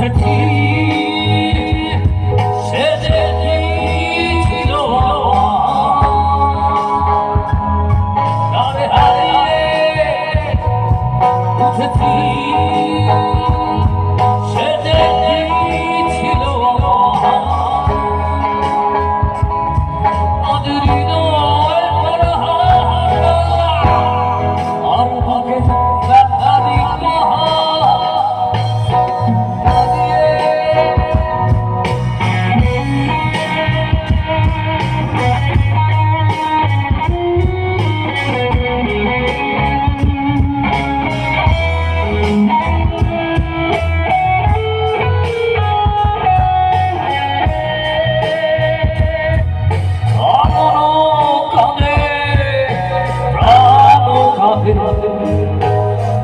উঠেছি সে দেখি ছিল তারে হারিয়ে উঠেছি সে দেখি ছিল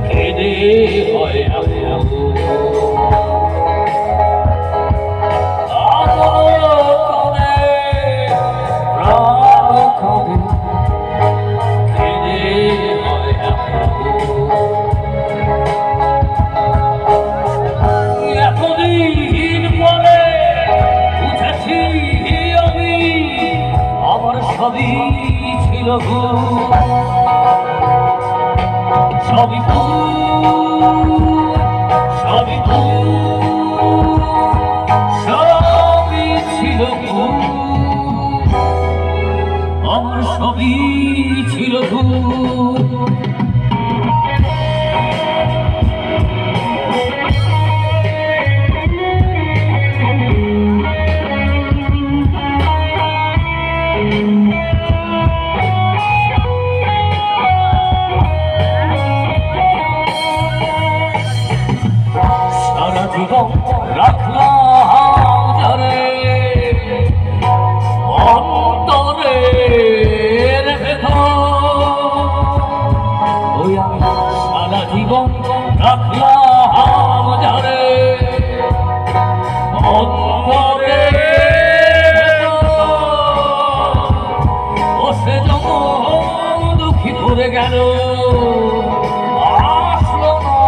কেঁদে হয় এতদিন পরে উঠেছি আমি আমার সবই ছিল সবই সবই সবই ছিল আমার সবই ছিল রাখলাম যারে অন্তরের ভেতর ওই আমি সারা জীবন রাখলাম যারে অন্তরের ও সে যখন দুঃখী করে গেল আসলো না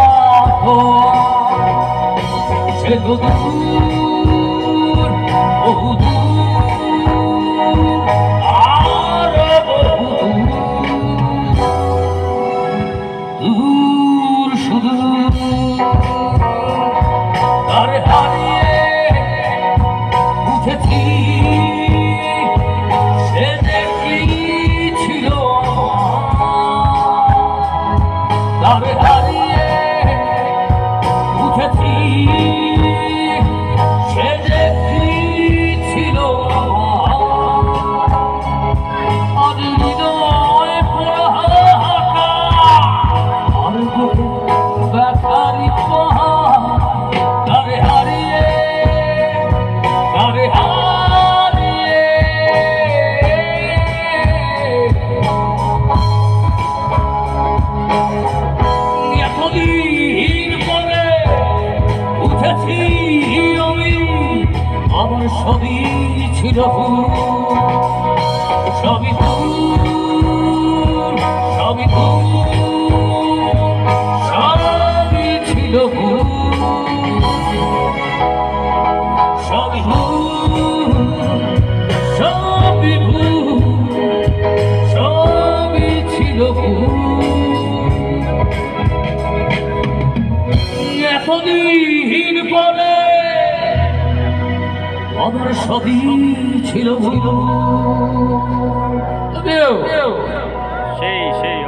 সে তো দূর বহু দূর আর বহু দূর শুধু তারে হারিয়ে উঠেছি সে দেখি ছিল তারে হারিয়ে উঠেছি সে দেখি ছিল আর হৃদয় পোড়াহাটা আর বুকে ব্যথারি পাহাড় তারে হারিয়ে এতদিন পরে উঠেছি আমি আমার সবই ছিল সবই সবই সবই ছিল সবই সবই সবই ছিল এতদিন পরে আমার সবই ছিল সেই